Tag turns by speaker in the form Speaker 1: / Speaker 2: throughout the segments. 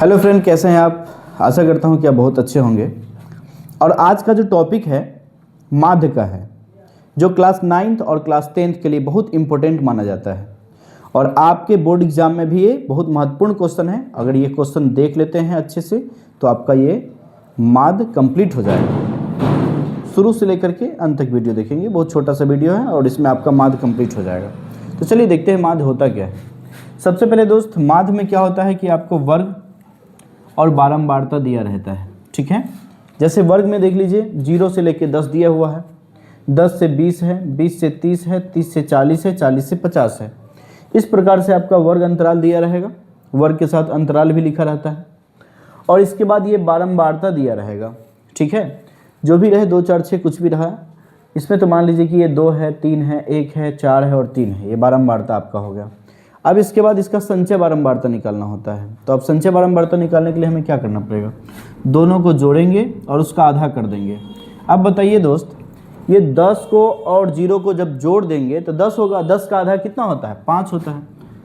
Speaker 1: Hello friend, कैसे हैं आप। आशा करता हूं कि आप बहुत अच्छे होंगे। और आज का जो टॉपिक है माध्य का है, जो क्लास 9th और क्लास 10th के लिए बहुत इंपॉर्टेंट माना जाता है। और आपके बोर्ड एग्जाम में भी ये बहुत महत्वपूर्ण क्वेश्चन है। अगर ये क्वेश्चन देख लेते हैं अच्छे से तो आपका ये माध्य कंप्लीट हो जाएगा। शुरू से लेकर के अंत तक वीडियो देखेंगे, बहुत छोटा सा वीडियो है और इसमें आपका माध्य कंप्लीट हो जाएगा। तो चलिए देखते हैं माध्य होता क्या है। सबसे पहले दोस्त, माध्य में क्या होता है कि आपको वर्ग और बारंबारता दिया रहता है। ठीक है, जैसे वर्ग में देख लीजिए 0 से लेके 10 दिया हुआ है, 10 से 20 है, 20 से 30 है, 30 से 40 है, 40 से 50 है। इस प्रकार से आपका वर्ग अंतराल दिया रहेगा, वर्ग के साथ अंतराल भी लिखा रहता है। और इसके बाद ये बारंबारता दिया रहेगा। ठीक है, जो भी रहे 2 4 6 कुछ भी रहा, इसमें तो मान लीजिए कि ये 2 है, 3 है, 1 है, 4 है और 3 है, ये बारंबारता आपका हो गया। अब इसके बाद इसका संचय बारंबारता निकालना होता है। तो अब संचय बारंबारता निकालने के लिए हमें क्या करना पड़ेगा, दोनों को जोड़ेंगे और उसका आधा कर देंगे। अब बताइए दोस्त, ये 10 को और 0 को जब जोड़ देंगे तो 10 होगा, 10 का आधा कितना होता है, 5 होता है,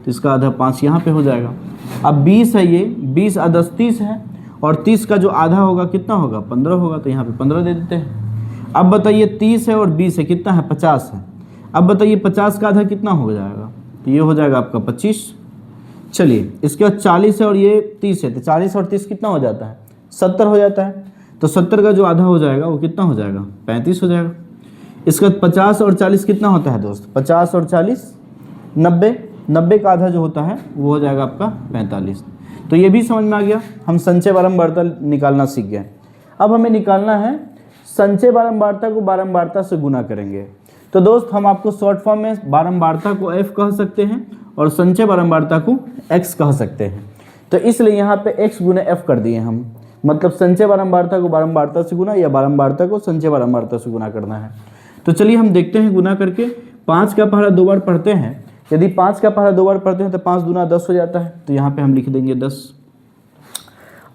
Speaker 1: तो इसका आधा 5 यहाँ पे हो जाएगा। अब 20 है, ये 20 और 10 30 है, और 30 का जो आधा होगा कितना होगा, 15 होगा, तो यहाँ पे 15 दे देते हैं। अब बताइए 30 है और 20 है, कितना है, 50 है। अब बताइए 50 का आधा कितना हो जाएगा, तो ये हो जाएगा आपका 25। चलिए इसके बाद 40 है और ये 30 है, तो 40 और 30 कितना हो जाता है, 70 हो जाता है। तो 70 का जो आधा हो जाएगा वो कितना हो जाएगा, 35 हो जाएगा। इसके बाद 50 और 40 कितना होता है दोस्त, 50 और 40 90, 90 का आधा जो होता है वो हो जाएगा आपका 45। तो ये भी समझ में आ गया, हम संचय बारंबारता निकालना सीख गए। अब हमें निकालना है संचय बारंबारता को बारंबारता से गुना करेंगे। तो दोस्त हम आपको शॉर्ट फॉर्म में बारंबारता को f कह सकते हैं और संचय बारंबारता को x कह सकते हैं। तो इसलिए यहाँ पे x गुने f कर दिए हम, मतलब संचय बारंबारता को बारंबारता से गुना या बारंबारता को संचय बारंबारता से गुना करना है। तो चलिए हम देखते हैं गुना करके। 5 का पहाड़ा 2 बार पढ़ते हैं, यदि 5 का पहाड़ा 2 बार पढ़ते हैं तो 5 दूना 10 हो जाता है, तो यहाँ पे हम लिख देंगे 10।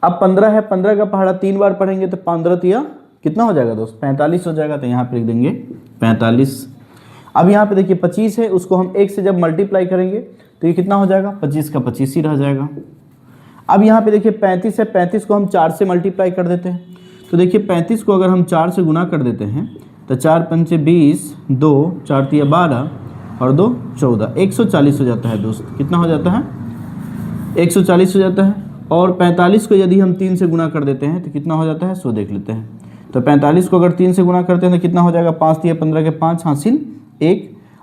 Speaker 1: अब 15 है, 15 का पहाड़ा 3 बार पढ़ेंगे तो 15 तिया कितना हो जाएगा दोस्त, 45 हो जाएगा, तो यहाँ पे लिख देंगे 45। अब यहाँ पे देखिए 25 है, उसको हम 1 से जब मल्टीप्लाई करेंगे तो ये कितना हो जाएगा, 25 का 25 ही रह जाएगा। अब यहाँ पे देखिए 35 है, 35 को हम 4 से मल्टीप्लाई कर देते हैं। तो देखिए 35 को अगर हम 4 से गुना कर देते हैं तो 4 पंचे 20, 2 4 तिया 12 और 2 14, 140 हो जाता है दोस्त। कितना हो जाता है, 140 हो जाता है। और 45 को यदि हम 3 से गुना कर देते हैं तो कितना हो जाता है, सो देख लेते हैं। तो 45 को अगर 3 से गुना करते हैं तो कितना हो जाएगा, 5 तिया 15 के 5 हासिल 1,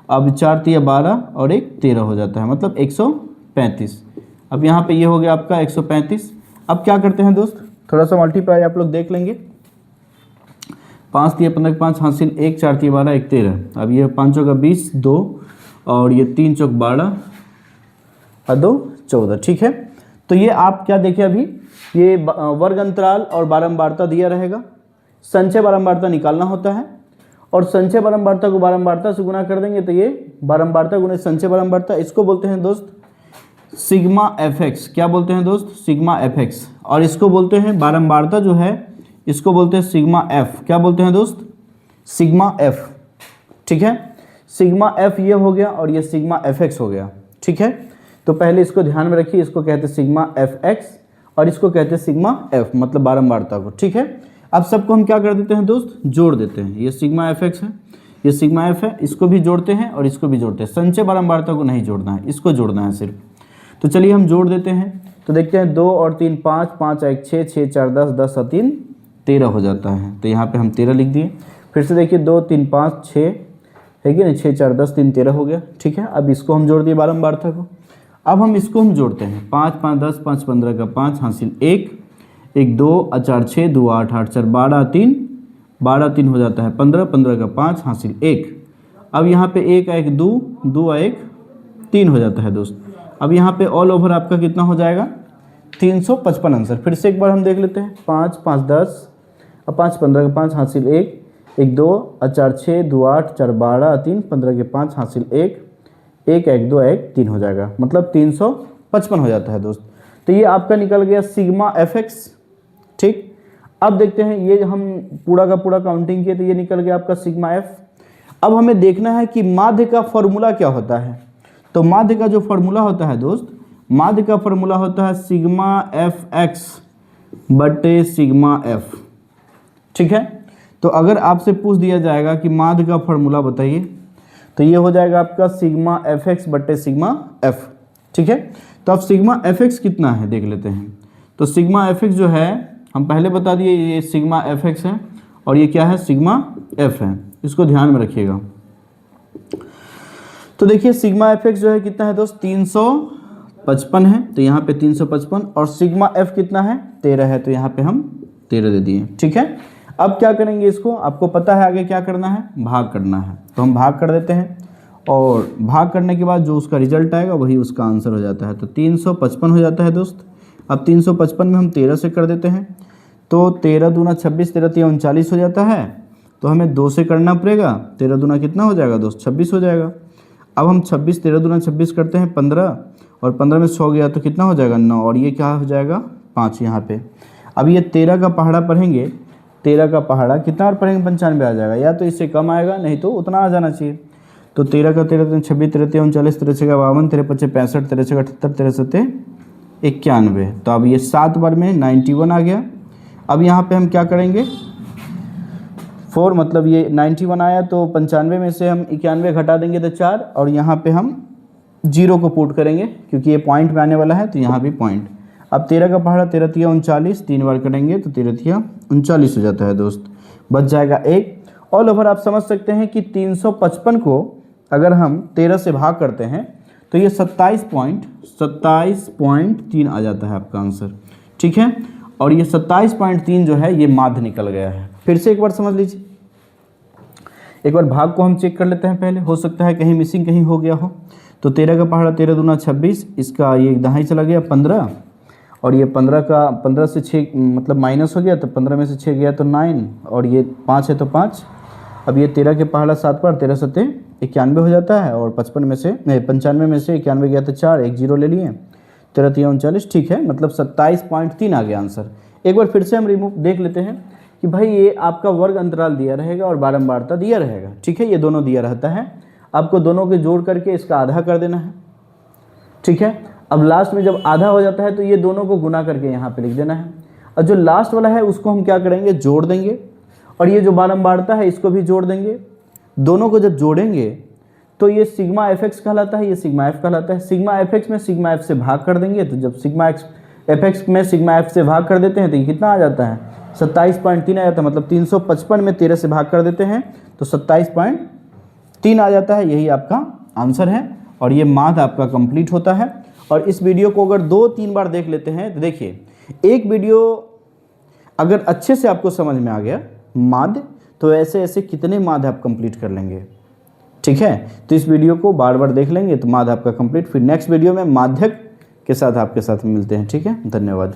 Speaker 1: अब 4 तिया 12 और 1 13 हो जाता है, मतलब 135। अब यहाँ पे ये हो गया आपका 135। अब क्या करते हैं दोस्त, थोड़ा सा मल्टीप्लाई आप लोग देख लेंगे। 5 तिया 15 के 5 हासिल 1, 4 तिया 12 1 13। अब ये 5 चौका 20, 2 और ये 3 चौक 12 और 2 14। ठीक है, तो ये आप क्या देखें, अभी ये वर्ग अंतराल और बारंबारता दिया रहेगा। संचय बारंबारता निकालना होता है और संचय बारंबारता को बारंबारता से गुना कर देंगे तो ये बारंबारता गुने संचय बारंबारता, इसको बोलते हैं दोस्त सिग्मा fx। क्या बोलते हैं दोस्त, सिग्मा fx। और इसको बोलते हैं बारंबारता जो है इसको बोलते हैं सिग्मा f। क्या बोलते हैं दोस्त, सिग्मा f। ठीक है, सिग्मा f ये हो गया और ये सिग्मा fx हो गया। ठीक है, तो पहले इसको ध्यान में रखिए, इसको कहते हैं सिग्मा fx और इसको कहते हैं सिग्मा f, मतलब बारंबारता को। ठीक है, अब सबको हम क्या कर देते हैं दोस्त, जोड़ देते हैं। ये सिग्मा fx है, ये सिग्मा f है, इसको भी जोड़ते हैं और इसको भी जोड़ते हैं। संचय बारंबारता को नहीं जोड़ना है, इसको जोड़ना है सिर्फ। तो चलिए हम जोड़ देते हैं। तो देखते हैं 2 और 3 5, 5 1 6, 6 4 10, 10 और 3 13 हो जाता है, तो यहाँ पे हम 13 लिख दिए। फिर से देखिए 2 3 5 6 है कि नहीं, 6 4 10 3 13 हो गया। ठीक है, अब इसको हम जोड़ दिए बारंबारता को। अब हम इसको हम जोड़ते हैं, 5 5 10 5 15 का 5 हासिल 1, 1 2 और 4 6, 2 8 8 4 12 3, 12 3 हो जाता है 15, 15 का 5 हासिल 1। अब यहाँ पे 1 1 2, 2 1 3 हो जाता है दोस्त। अब यहाँ पे ऑल ओवर आपका कितना हो जाएगा, 355 आंसर। फिर से एक बार हम देख लेते हैं, 5 5 10 और 5 15 का 5 हासिल 1, 1 2 और 4 6, 2 8 4 12 3, 15 के 5 हासिल 1, 1 1 2 1 3 हो जाएगा, मतलब 355 हो जाता है दोस्त। तो ये आपका निकल गया सिग्मा fx। ठीक, अब देखते हैं, ये हम पूरा का पूरा काउंटिंग किए तो ये निकल गया आपका सिग्मा f। अब हमें देखना है कि माध्य का फॉर्मूला क्या होता है। तो माध्य का जो फॉर्मूला होता है दोस्त, माध्य का फॉर्मूला होता है सिग्मा एफ एक्स बटे सिग्मा एफ। ठीक है, तो अगर आपसे पूछ दिया जाएगा कि माध्य का फॉर्मूला बताइए, तो ये हो जाएगा आपका सिग्मा एफ एक्स बटे सिग्मा एफ। ठीक है, तो अब सिग्मा एफ एक्स कितना है देख लेते हैं। तो सिग्मा एफ एक्स जो है हम पहले बता दिए, ये सिग्मा एफ एक्स है और ये क्या है, सिग्मा एफ है, इसको ध्यान में रखिएगा। तो देखिए सिग्मा एफ एक्स जो है कितना है दोस्त, 355 है, तो यहाँ पे 355, और सिग्मा एफ कितना है, 13 है, तो यहाँ पे हम 13 दे दिए। ठीक है, अब क्या करेंगे, इसको आपको पता है आगे क्या करना है, भाग करना है, तो हम भाग कर देते हैं, और भाग करने के बाद जो उसका रिजल्ट आएगा वही उसका आंसर हो जाता है। तो 355 हो जाता है दोस्त। अब 355 में हम 13 से कर देते हैं, तो 13 दूना 26, 13 तिया 39 हो जाता है, तो हमें 2 से करना पड़ेगा, 13 दूना कितना हो जाएगा दोस्त, 26 हो जाएगा। अब हम 26, 13 दूना 26 करते हैं 15, और 15 में 100 गया तो कितना हो जाएगा, 9, और ये क्या हो जाएगा, 5 यहाँ पे। अब ये 13 का पहाड़ा पढ़ेंगे, 13 का पहाड़ा कितना और पढ़ेंगे, 95 आ जाएगा, या तो इससे कम आएगा, नहीं तो उतना आ जाना चाहिए। तो 13 का 13 26, 13 39, 13 का 52, 13 55 65, 13 का 78, 13 7 91। तो अब ये 7 बार में 91 आ गया। अब यहाँ पे हम क्या करेंगे, 4 मतलब ये 91 आया, तो 95 में से हम 91 घटा देंगे तो 4, और यहाँ पे हम 0 को पुट करेंगे क्योंकि ये पॉइंट में आने वाला है, तो यहाँ भी पॉइंट। अब 13 का पहाड़ा 13 तिया 39, 3 बार करेंगे तो 13 तिया 39 हो जाता है दोस्त, बच जाएगा 1। ऑल ओवर आप समझ सकते हैं कि 355 को अगर हम 13 से भाग करते हैं तो ये 27.3 आ जाता है आपका आंसर। ठीक है, और ये 27.3 जो है ये माध्य निकल गया है। फिर से एक बार समझ लीजिए, एक बार भाग को हम चेक कर लेते हैं पहले, हो सकता है कहीं मिसिंग कहीं हो गया हो। तो 13 का पहाड़ा 13 दूना 26, इसका ये दहाई चला गया 15, और ये 15 का 15 से 6 मतलब माइनस हो गया, तो 15 में से 6 गया तो 9, और ये 5 है तो 5। अब ये 13 के पहाड़ा 7 बार, 13 7 91 हो जाता है, और 55 में से नहीं 95 में से 91 गया तो 4, 1 0 ले लिए, 13 तिया 39। ठीक है, मतलब 27.3 आ गया आंसर। एक बार फिर से हम रिमूव देख लेते हैं कि भाई ये आपका वर्ग अंतराल दिया रहेगा और बारंबारता दिया रहेगा। ठीक है, ये दोनों दिया रहता है, आपको दोनों के जोड़ करके इसका आधा कर देना है। ठीक है, अब लास्ट में जब आधा हो जाता है तो ये दोनों को गुना करके यहाँ पे लिख देना है, और जो लास्ट वाला है उसको हम क्या करेंगे, जोड़ देंगे, और ये जो बारंबारता है इसको भी जोड़ देंगे। दोनों को जब जोड़ेंगे तो ये सिग्मा एफ एक्स कहलाता है, ये सिग्मा एफ कहलाता है। सिग्मा एफ एक्स में सिग्मा एफ से भाग कर देंगे, तो जब सिग्मा एफ एक्स में सिग्मा एफ से भाग कर देते हैं तो ये कितना आ जाता है, 27.3 आ जाता है। मतलब 355 में 13 से भाग कर देते हैं तो 27.3 आ जाता है, यही आपका आंसर है, और ये माध्य आपका कंप्लीट होता है। और इस वीडियो को अगर 2-3 बार देख लेते हैं तो देखिए, एक वीडियो अगर अच्छे से आपको समझ में आ गया माध्य, तो ऐसे ऐसे कितने माध्य आप कंप्लीट कर लेंगे। ठीक है, तो इस वीडियो को बार बार देख लेंगे तो माध्य आपका कंप्लीट। फिर नेक्स्ट वीडियो में माध्यक के साथ आपके साथ मिलते हैं। ठीक है, धन्यवाद।